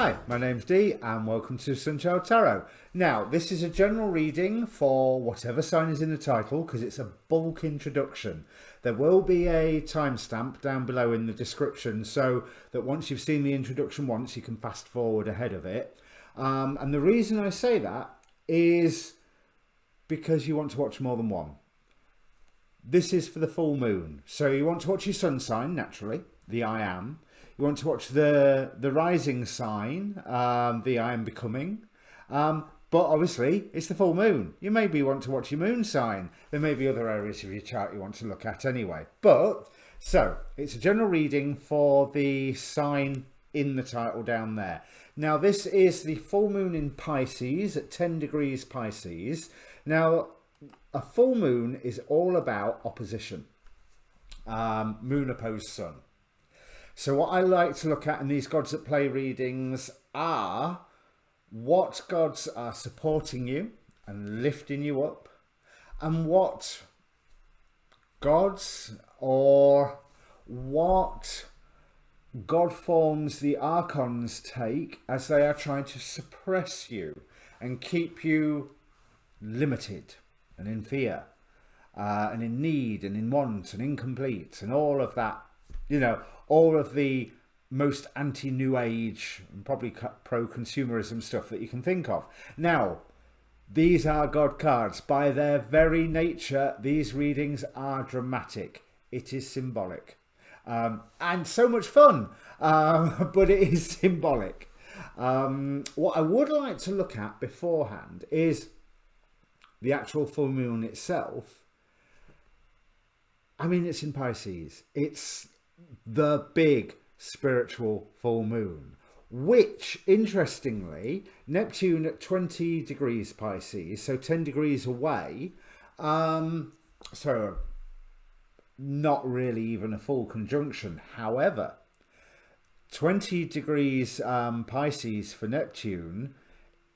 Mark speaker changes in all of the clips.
Speaker 1: Hi, my name's Dee and welcome to Untitled Tarot. Now, this is a general reading for whatever sign is in the title because it's a bulk introduction. There will be a timestamp down below in the description so that once you've seen the introduction once, you can fast forward ahead of it. And the reason I say that is because you want to watch more than one. This is for the full moon. So you want to watch your sun sign, naturally, the I am. You want to watch the rising sign, the I am becoming. But obviously, it's the full moon. You maybe want to watch your moon sign. There may be other areas of your chart you want to look at anyway. So, it's a general reading for the sign in the title down there. Now, this is the full moon in Pisces at 10 degrees Pisces. Now, a full moon is all about opposition. Moon opposed sun. So what I like to look at in these Gods at Play readings are what gods are supporting you and lifting you up, and what gods or what god forms the archons take as they are trying to suppress you and keep you limited and in fear and in need and in want and incomplete and all of that, you know, all of the most anti-new age and probably pro-consumerism stuff that you can think of. Now, these are God cards. By their very nature, these readings are dramatic. It is symbolic. And so much fun, but it is symbolic. What I would like to look at beforehand is the actual full moon itself. I mean, it's in Pisces. It's the big spiritual full moon, which interestingly, Neptune at 20 degrees Pisces, so 10 degrees away, so not really even a full conjunction. However, 20 degrees Pisces for Neptune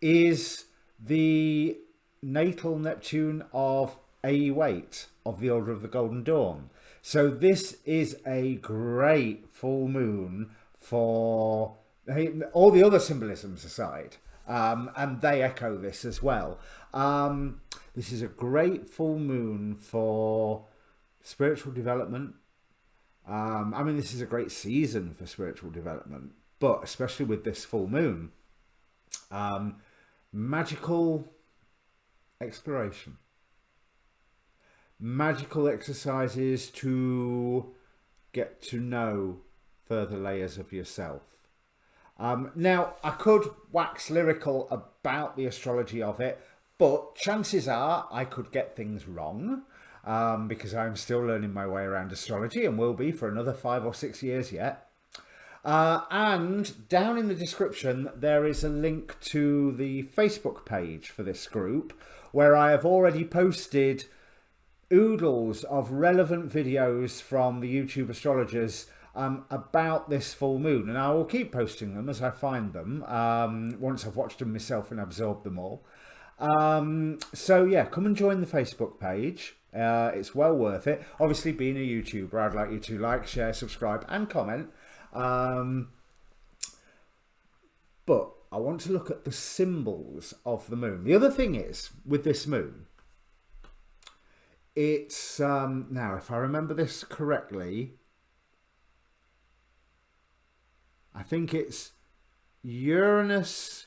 Speaker 1: is the natal Neptune of AU8 of the Order of the Golden Dawn. So this is a great full moon for all the other symbolisms aside, and they echo this as well. This is a great full moon for spiritual development. I mean, this is a great season for spiritual development, but especially with this full moon, magical exploration. Magical exercises to get to know further layers of yourself. Now, I could wax lyrical about the astrology of it, but chances are I could get things wrong because I'm still learning my way around astrology and will be for another 5 or 6 years yet. And down in the description, there is a link to the Facebook page for this group where I have already posted oodles of relevant videos from the YouTube astrologers about this full moon, and I will keep posting them as I find them once I've watched them myself and absorbed them all. So yeah, come and join the Facebook page. It's well worth it. Obviously, being a YouTuber, I'd like you to like, share, subscribe and comment. But I want to look at the symbols of the moon. The other thing is, with this moon, it's, now if I remember this correctly, I think it's Uranus.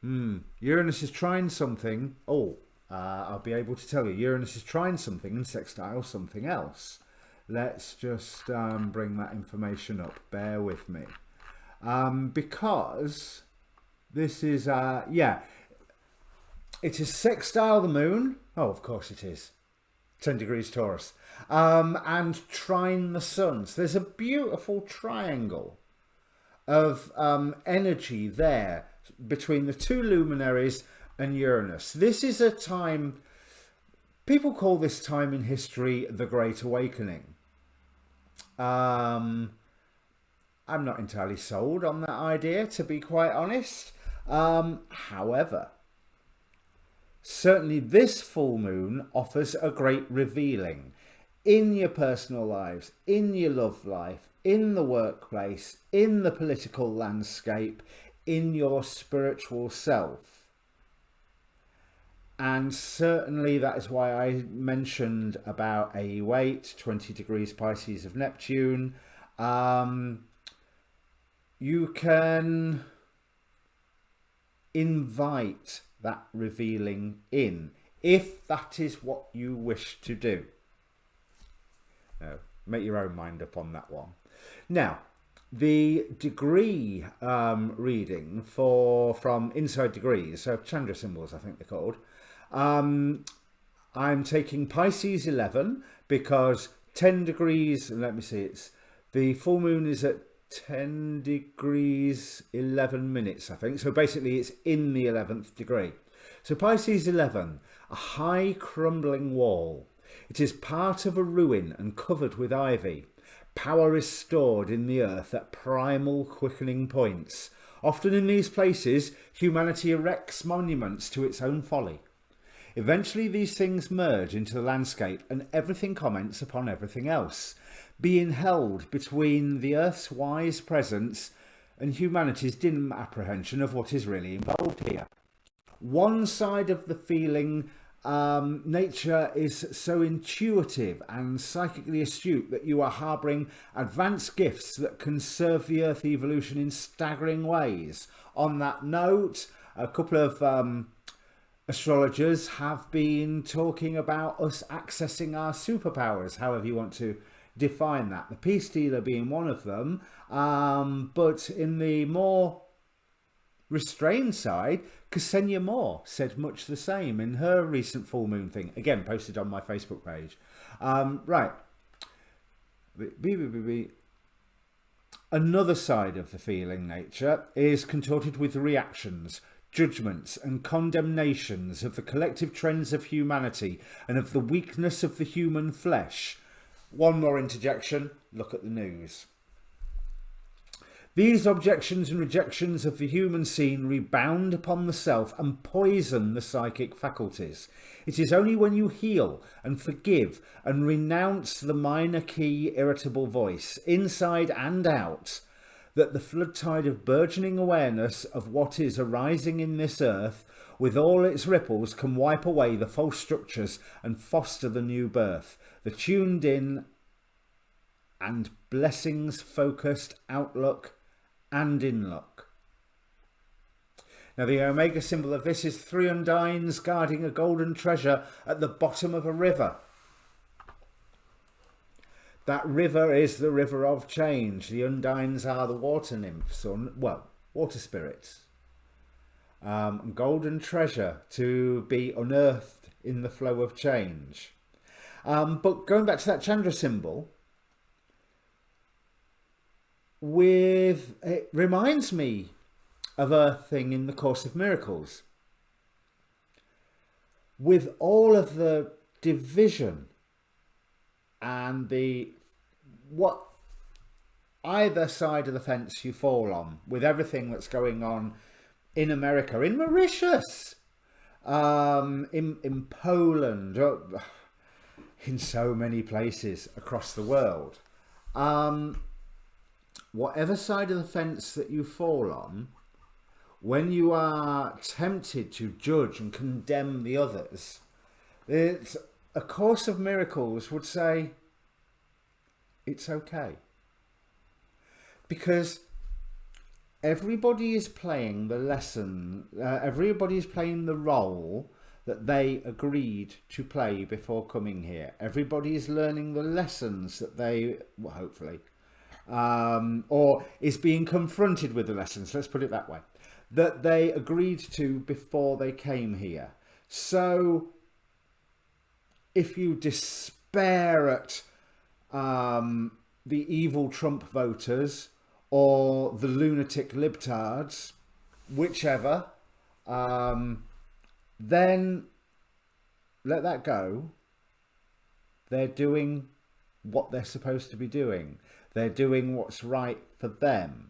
Speaker 1: Uranus is trying something. I'll be able to tell you. Uranus is trying something and sextile something else. Let's just bring that information up. Bear with me. Because this is, yeah, it is sextile the moon. Oh, of course it is. 10 degrees Taurus, and trine the sun. So there's a beautiful triangle of energy there between the two luminaries and Uranus. This is a time, people call this time in history the Great Awakening. I'm not entirely sold on that idea, to be quite honest. However, certainly this full moon offers a great revealing in your personal lives, in your love life, in the workplace, in the political landscape, in your spiritual self. And certainly that is why I mentioned about AU8, 20 degrees Pisces of Neptune. You can invite that revealing in, if that is what you wish to do. Now, make your own mind up on that one. Now, the degree reading from Inside Degrees, so Chandra symbols I think they're called, I'm taking Pisces 11 because 10 degrees, let me see, the full moon is at 10 degrees 11 minutes I think, so basically it's in the 11th degree. So Pisces 11, a high crumbling wall. It is part of a ruin and covered with ivy. Power is stored in the earth at primal quickening points. Often in these places, humanity erects monuments to its own folly. Eventually these things merge into the landscape and everything comments upon everything else, being held between the earth's wise presence and humanity's dim apprehension of what is really involved here. One side of the feeling, nature is so intuitive and psychically astute that you are harbouring advanced gifts that can serve the earth evolution in staggering ways. On that note, a couple of astrologers have been talking about us accessing our superpowers, however you want to define that. The peace dealer being one of them, but in the more restrained side, Ksenia Moore said much the same in her recent full moon thing, again posted on my Facebook page. Right, another side of the feeling nature is contorted with reactions, judgments and condemnations of the collective trends of humanity and of the weakness of the human flesh. One more interjection, look at the news. These objections and rejections of the human scene rebound upon the self and poison the psychic faculties. It is only when you heal and forgive and renounce the minor key irritable voice, inside and out, that the flood tide of burgeoning awareness of what is arising in this earth with all its ripples can wipe away the false structures and foster the new birth, the tuned in and blessings focused outlook and in luck. Now the Omega symbol of this is 3 undines guarding a golden treasure at the bottom of a river. That river is the river of change. The undines are the water nymphs, or well, water spirits. Golden treasure to be unearthed in the flow of change. But going back to that Chandra symbol, it reminds me of a thing in the Course of Miracles. With all of the division and what either side of the fence you fall on, with everything that's going on in America, in Mauritius, in Poland, in so many places across the world. Whatever side of the fence that you fall on, when you are tempted to judge and condemn the others, it's A Course of Miracles would say it's okay, because everybody is playing the lesson, everybody is playing the role that they agreed to play before coming here. Everybody is learning the lessons that they, well, hopefully, or is being confronted with the lessons, let's put it that way, that they agreed to before they came here. So if you despair at the evil Trump voters or the lunatic libtards, whichever, then let that go. They're doing what they're supposed to be doing. They're doing what's right for them.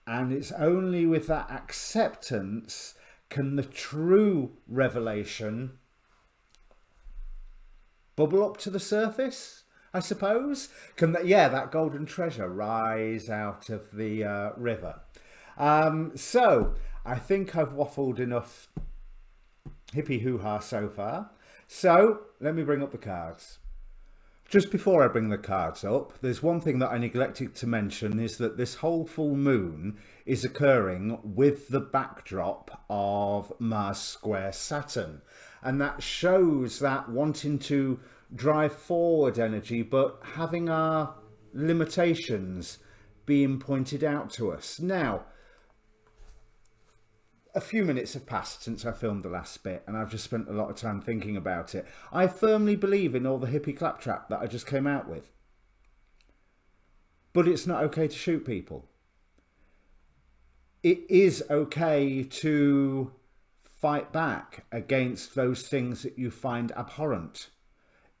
Speaker 1: And it's only with that acceptance can the true revelation bubble up to the surface, I suppose. Can that golden treasure rise out of the river. So I think I've waffled enough hippie hoo-ha so far. So let me bring up the cards. Just before I bring the cards up, there's one thing that I neglected to mention, is that this whole full moon is occurring with the backdrop of Mars square Saturn. And that shows that wanting to drive forward energy, but having our limitations being pointed out to us. Now, a few minutes have passed since I filmed the last bit, and I've just spent a lot of time thinking about it. I firmly believe in all the hippie claptrap that I just came out with. But it's not okay to shoot people. It is okay to fight back against those things that you find abhorrent.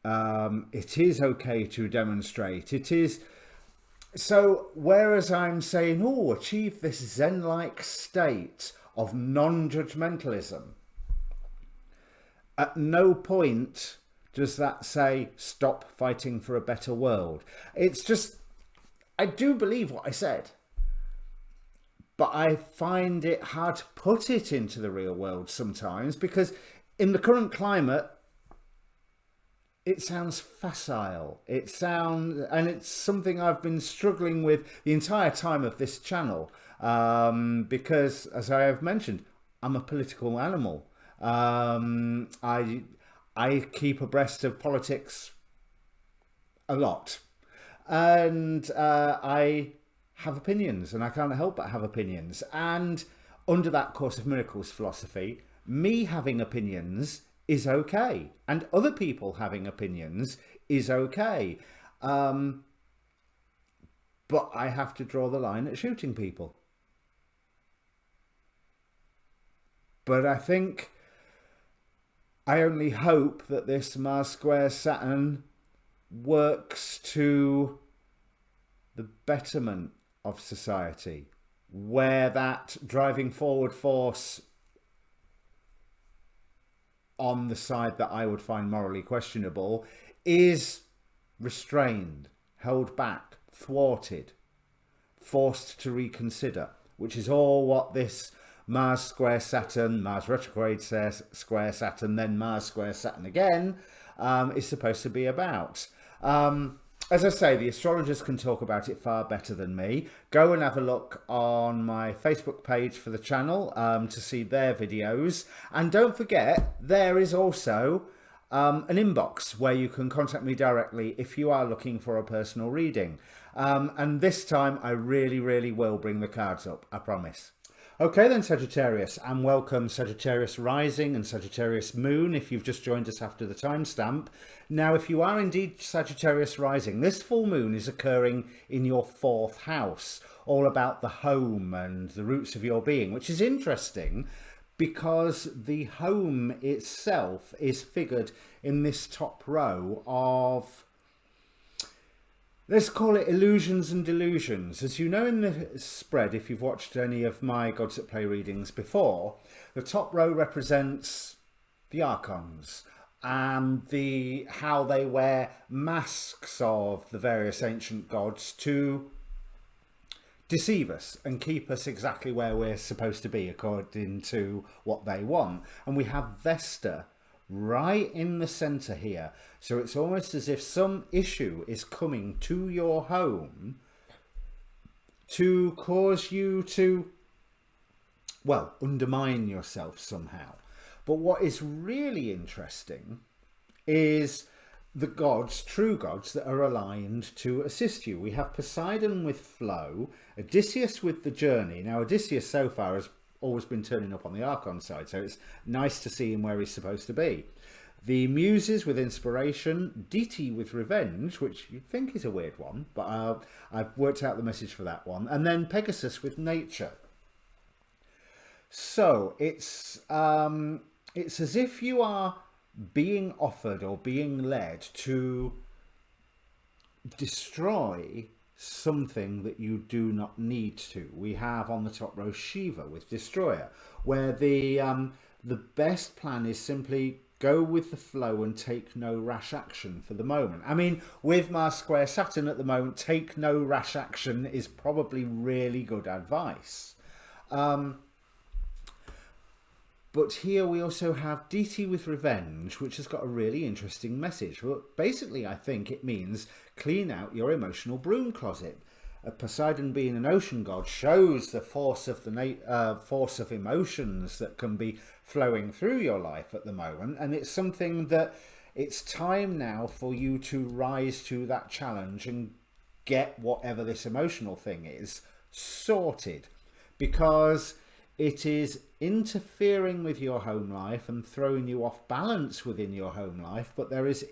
Speaker 1: It is okay to demonstrate. It is... So, whereas I'm saying, oh, achieve this Zen-like state of non-judgmentalism, at no point does that say stop fighting for a better world. It's just, I do believe what I said, but I find it hard to put it into the real world sometimes, because in the current climate it sounds facile. And it's something I've been struggling with the entire time of this channel. Because, as I have mentioned, I'm a political animal. I keep abreast of politics a lot, and I have opinions, and I can't help but have opinions. And under that Course of Miracles philosophy, me having opinions is okay, and other people having opinions is okay. But I have to draw the line at shooting people. But I think, I only hope that this Mars square Saturn works to the betterment of society, where that driving forward force on the side that I would find morally questionable is restrained, held back, thwarted, forced to reconsider, which is all what this Mars square Saturn, Mars retrograde square Saturn, then Mars square Saturn again, is supposed to be about. As I say, the astrologers can talk about it far better than me. Go and have a look on my Facebook page for the channel to see their videos. And don't forget, there is also an inbox where you can contact me directly if you are looking for a personal reading. And this time I really will bring the cards up, I promise. Okay then, Sagittarius, and welcome Sagittarius Rising and Sagittarius Moon if you've just joined us after the timestamp. Now, if you are indeed Sagittarius Rising, this full moon is occurring in your 4th house, all about the home and the roots of your being, which is interesting because the home itself is figured in this top row of, let's call it illusions and delusions. As you know in the spread, if you've watched any of my Gods at Play readings before, the top row represents the archons and how they wear masks of the various ancient gods to deceive us and keep us exactly where we're supposed to be according to what they want. And we have Vesta right in the center here, so it's almost as if some issue is coming to your home to cause you to, well, undermine yourself somehow. But what is really interesting is the gods, true gods, that are aligned to assist you. We have Poseidon with flow, Odysseus with the journey. Now, Odysseus so far has always been turning up on the Archon side, so it's nice to see him where he's supposed to be. The Muses with inspiration, Deity with revenge, which you'd think is a weird one, but I've worked out the message for that one. And then Pegasus with nature. So it's as if you are being offered or being led to destroy something that you do not need to. We have on the top row Shiva with Destroyer, where the best plan is simply go with the flow and take no rash action for the moment. I mean, with Mars square Saturn at the moment, take no rash action is probably really good advice. But here we also have DT with revenge, which has got a really interesting message. Well, basically, I think it means clean out your emotional broom closet. Poseidon, being an ocean god, shows the force of force of emotions that can be flowing through your life at the moment, and it's something that it's time now for you to rise to that challenge and get whatever this emotional thing is sorted, because it is interfering with your home life and throwing you off balance within your home life, but there is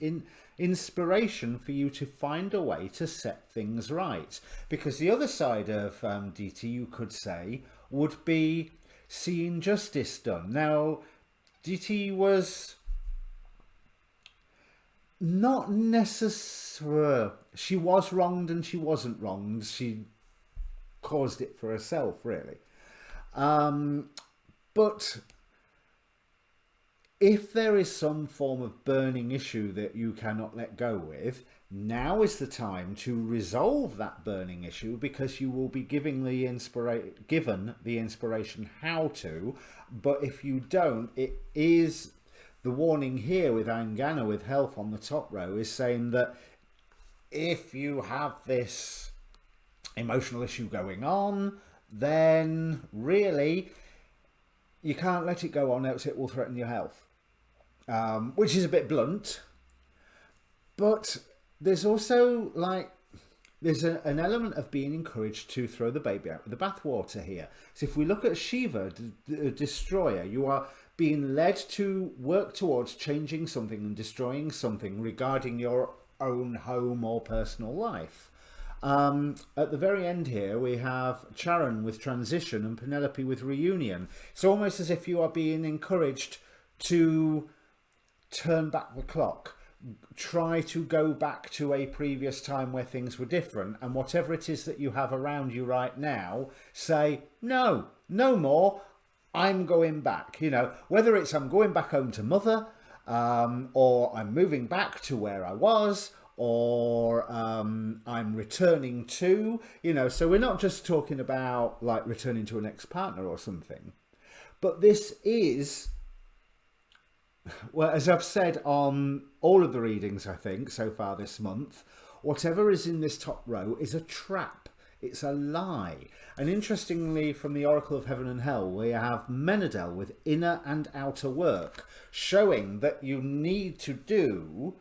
Speaker 1: inspiration for you to find a way to set things right. Because the other side of DT, you could say, would be seeing justice done. Now, DT was not necessarily, she was wronged and she wasn't wronged. She caused it for herself, really. But if there is some form of burning issue that you cannot let go with, now is the time to resolve that burning issue, because you will be given the inspiration how to. But if you don't, it is the warning here with Angana with health on the top row is saying that if you have this emotional issue going on, then really you can't let it go on, else it will threaten your health. Which is a bit blunt, but there's also there's an element of being encouraged to throw the baby out with the bathwater here. So if we look at Shiva, the destroyer, you are being led to work towards changing something and destroying something regarding your own home or personal life. At the very end here, we have Charon with transition and Penelope with reunion. It's almost as if you are being encouraged to turn back the clock, try to go back to a previous time where things were different, and whatever it is that you have around you right now, say, no more, I'm going back. You know, whether it's I'm going back home to mother, or I'm moving back to where I was, or I'm returning to, you know, so we're not just talking about like returning to an ex-partner or something, but this is, well, as I've said on all of the readings, I think, so far this month, whatever is in this top row is a trap. It's a lie. And interestingly, from the Oracle of Heaven and Hell, we have Menadel with inner and outer work, showing that you need to do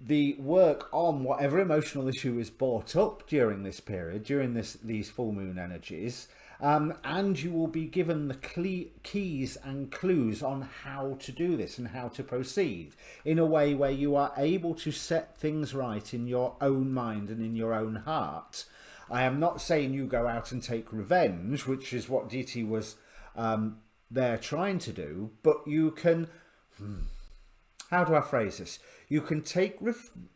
Speaker 1: the work on whatever emotional issue is brought up during this period, during these full moon energies, and you will be given the keys and clues on how to do this and how to proceed in a way where you are able to set things right in your own mind and in your own heart. I am not saying you go out and take revenge, which is what DT was there trying to do, but you can... How do I phrase this? You can take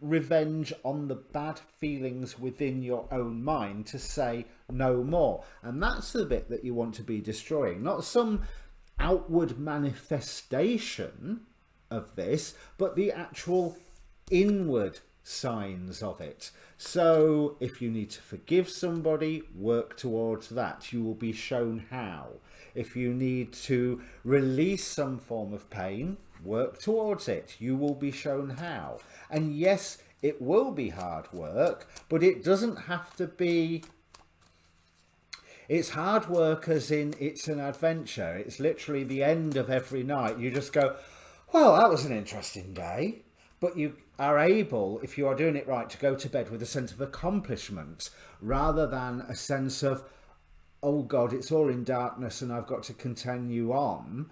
Speaker 1: revenge on the bad feelings within your own mind to say no more. And that's the bit that you want to be destroying. Not some outward manifestation of this, but the actual inward signs of it. So if you need to forgive somebody, work towards that. You will be shown how. If you need to release some form of pain, work towards it. You will be shown how. And yes, it will be hard work, but it doesn't have to be... It's hard work as in it's an adventure. It's literally the end of every night. You just go, well, that was an interesting day. But you are able, if you are doing it right, to go to bed with a sense of accomplishment rather than a sense of, oh God, it's all in darkness and I've got to continue on.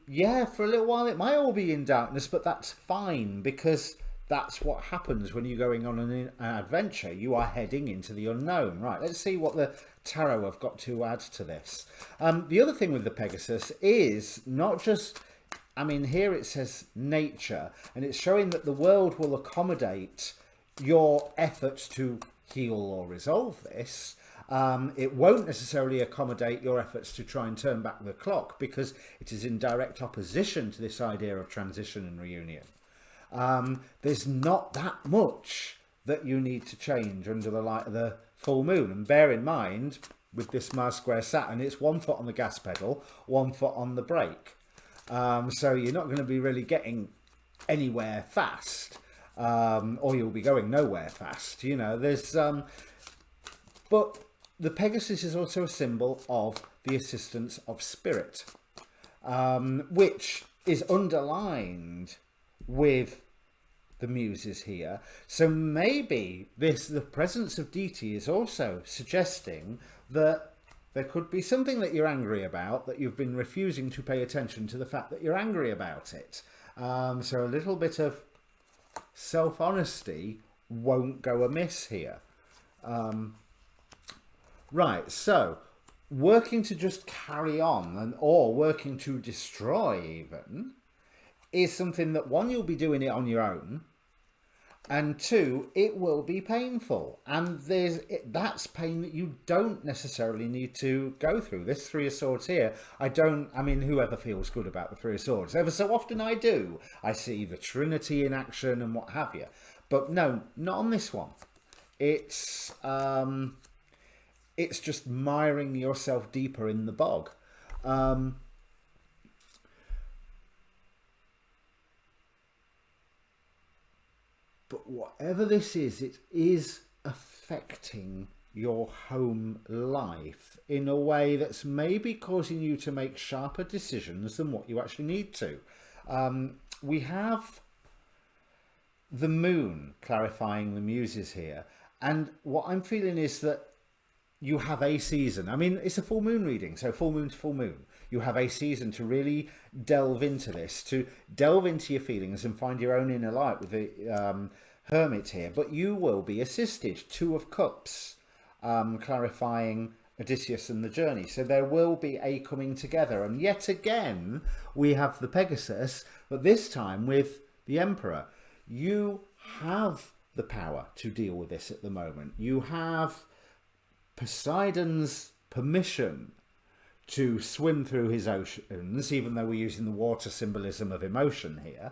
Speaker 1: Yeah, for a little while it might all be in darkness, but that's fine, because that's what happens when you're going on an adventure. You are heading into the unknown. Right, let's see what the tarot have got to add to this. The other thing with the Pegasus is not just, I mean, here it says nature, and it's showing that the world will accommodate your efforts to heal or resolve this. It won't necessarily accommodate your efforts to try and turn back the clock, because it is in direct opposition to this idea of transition and reunion. There's not that much that you need to change under the light of the full moon. And bear in mind, with this Mars square Saturn. It's 1 foot on the gas pedal, 1 foot on the brake. So you're not going to be really getting anywhere fast, or you'll be going nowhere fast. You know, there's but the Pegasus is also a symbol of the assistance of spirit, which is underlined with the muses here. So maybe the presence of deity is also suggesting that there could be something that you're angry about, that you've been refusing to pay attention to the fact that you're angry about it. So a little bit of self-honesty won't go amiss here. Right, so working to just carry on, or working to destroy even, is something that, one, you'll be doing it on your own, and two, it will be painful, and that's pain that you don't necessarily need to go through. This Three of Swords here, I mean, whoever feels good about the Three of Swords, ever so often I do. I see the Trinity in action and what have you, but no, not on this one. It's just miring yourself deeper in the bog. But whatever this is, it is affecting your home life in a way that's maybe causing you to make sharper decisions than what you actually need to. We have the moon clarifying the muses here. And what I'm feeling is that you have a season. I mean, it's a full moon reading, so full moon to full moon. You have a season to really delve into this, to delve into your feelings and find your own inner light with the Hermit here. But you will be assisted. Two of Cups, clarifying Odysseus and the journey. So there will be a coming together. And yet again, we have the Pegasus, but this time with the Emperor. You have the power to deal with this at the moment. You have Poseidon's permission to swim through his oceans, even though we're using the water symbolism of emotion here,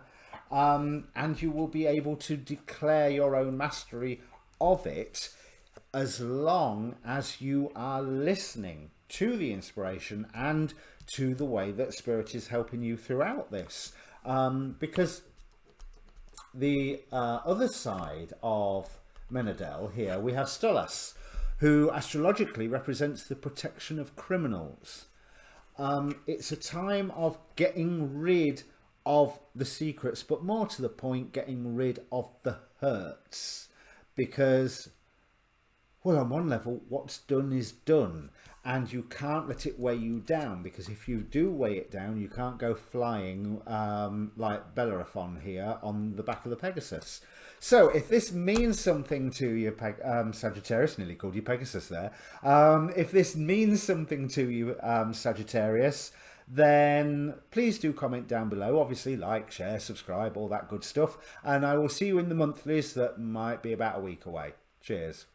Speaker 1: and you will be able to declare your own mastery of it as long as you are listening to the inspiration and to the way that Spirit is helping you throughout this, because the other side of Menadel here, we have Stolas, who astrologically represents the protection of criminals. It's a time of getting rid of the secrets, but more to the point, getting rid of the hurts. Because, well, on one level, what's done is done, and you can't let it weigh you down, because if you do weigh it down, you can't go flying like Bellerophon here on the back of the Pegasus. So if this means something to you, Sagittarius, nearly called you Pegasus there. If this means something to you, Sagittarius, then please do comment down below. Obviously, like, share, subscribe, all that good stuff. And I will see you in the monthlies that might be about a week away. Cheers.